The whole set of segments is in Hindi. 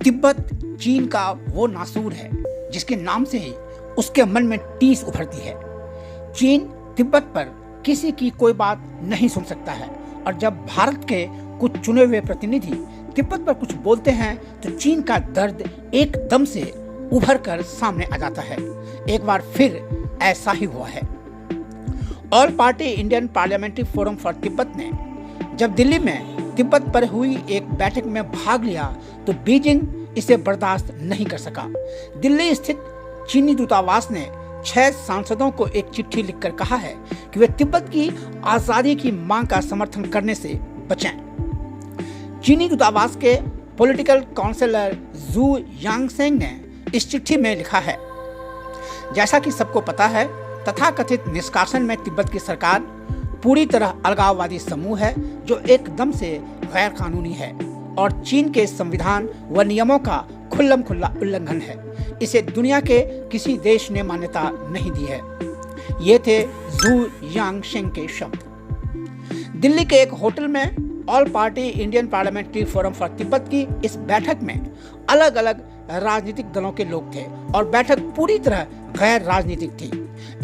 तिब्बत चीन का वो नासूर है जिसके नाम से ही उसके मन में टीस उभरती है। चीन तिब्बत पर किसी की कोई बात नहीं सुन सकता है और जब भारत के कुछ चुने हुए प्रतिनिधि तिब्बत पर कुछ बोलते हैं तो चीन का दर्द एकदम से उभर कर सामने आ जाता है। एक बार फिर ऐसा ही हुआ है। All party Indian parliamentary forum for Tibet ने जब दिल्ली में तिब्बत पर हुई एक बैठक में भाग लिया तो बीजिंग इसे बर्दाश्त नहीं कर सका। दिल्ली स्थित चीनी दूतावास ने 6 सांसदों को एक चिट्ठी लिखकर कहा है कि वे तिब्बत की आजादी की मांग का समर्थन करने से बचें। चीनी दूतावास के पॉलिटिकल काउंसलर जू यांगसेंग ने इस चिट्ठी में लिखा है, जैसा कि सबको पता है, तथाकथित निष्कासन में तिब्बत की सरकार पूरी तरह अलगाववादी समूह है जो एकदम से गैर कानूनी है और चीन के संविधान व नियमों का खुल्लम खुल्ला उल्लंघन है। इसे दुनिया के किसी देश ने मान्यता नहीं दी है। ये थे जू यांगशेंग के शब्द। दिल्ली के एक होटल में all party Indian parliamentary forum for Tibet की इस बैठक में अलग अलग राजनीतिक दलों के लोग थे और बैठक पूरी तरह गैर राजनीतिक थी।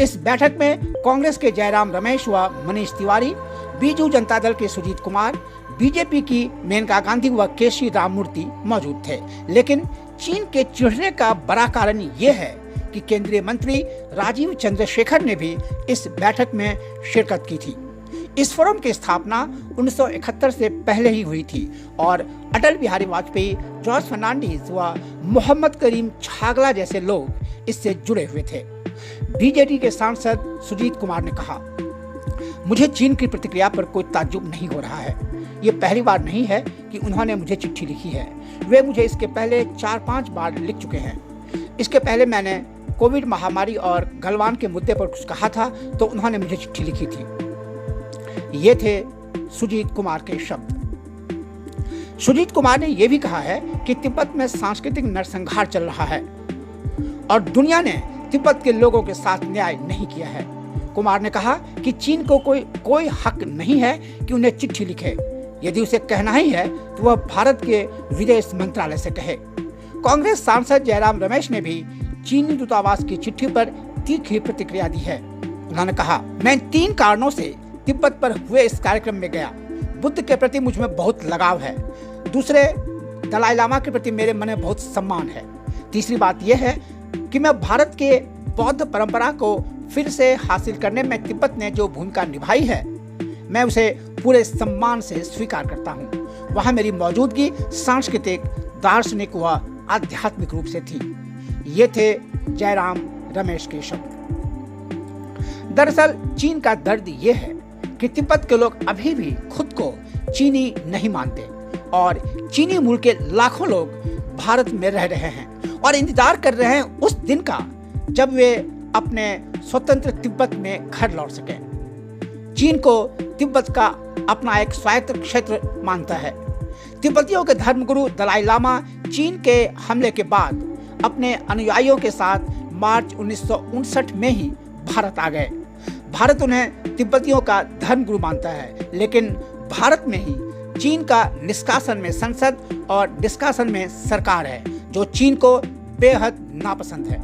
इस बैठक में कांग्रेस के जयराम रमेश व मनीष तिवारी, बीजू जनता दल के सुजीत कुमार, बीजेपी की मेनका गांधी व केसी राममूर्ति मौजूद थे। लेकिन चीन के चिढ़ने का बड़ा कारण ये है कि केंद्रीय मंत्री राजीव चंद्रशेखर ने भी इस बैठक में शिरकत की थी। इस फोरम की स्थापना 1971 से पहले ही हुई थी और अटल बिहारी वाजपेयी, जॉर्ज फर्नांडिस व मोहम्मद करीम छागला जैसे लोग इससे जुड़े हुए थे। बीजेडी के सांसद सुजीत कुमार ने कहा, मुझे चीन की प्रतिक्रिया पर कोई ताज्जुब नहीं हो रहा है। ये पहली बार नहीं है कि उन्होंने मुझे चिट्ठी लिखी है। वे मुझे इसके पहले 4-5 बार लिख चुके हैं। इसके पहले मैंने कोविड महामारी और गलवान के मुद्दे पर कुछ कहा था तो उन्होंने मुझे चिट्ठी लिखी थी। ये थे सुजीत कुमार के शब्द। सुजीत कुमार ने यह भी कहा है कि तिब्बत में सांस्कृतिक नरसंहार चल रहा है और दुनिया ने तिब्बत के लोगों के साथ न्याय नहीं किया है। कुमार ने कहा कि चीन को कोई हक नहीं है कि उन्हें चिट्ठी लिखे। यदि उसे कहना ही है तो वह भारत के विदेश मंत्रालय से कहे। कांग्रेस सांसद जयराम रमेश ने भी चीनी दूतावास की चिट्ठी पर तीखी प्रतिक्रिया दी है। उन्होंने कहा, मैं 3 कारणों से तिब्बत पर हुए इस कार्यक्रम में गया। बुद्ध के प्रति मुझ में बहुत लगाव है। दूसरे, दलाई लामा के प्रति मेरे मन में बहुत सम्मान है। तीसरी बात यह है कि मैं भारत के बौद्ध परंपरा को फिर से हासिल करने में तिब्बत ने जो भूमिका निभाई है, मैं उसे पूरे सम्मान से स्वीकार करता हूँ। वहाँ मेरी मौजूदगी सांस्कृतिक, दार्शनिक व आध्यात्मिक रूप से थी। ये थे जयराम रमेश के शब्द। दरअसल चीन का दर्द ये है कि तिब्बत के लोग अभी भी खुद को चीनी नहीं मानते और चीनी मूल के लाखों लोग भारत में रह रहे हैं और इंतजार कर रहे हैं उस दिन का जब वे अपने स्वतंत्र तिब्बत में घर लौट सकें। चीन को तिब्बत का अपना एक स्वायत्त क्षेत्र मानता है। तिब्बतियों के धर्मगुरु दलाई लामा चीन के हमले के बाद अपने अनुयायियों के साथ मार्च 1959 में ही भारत आ गए। भारत उन्हें तिब्बतियों का धर्मगुरु मानता है, लेकिन भारत में ही चीन का निष्कासन में संसद और निष्कासन में सरकार है जो चीन को बेहद नापसंद है।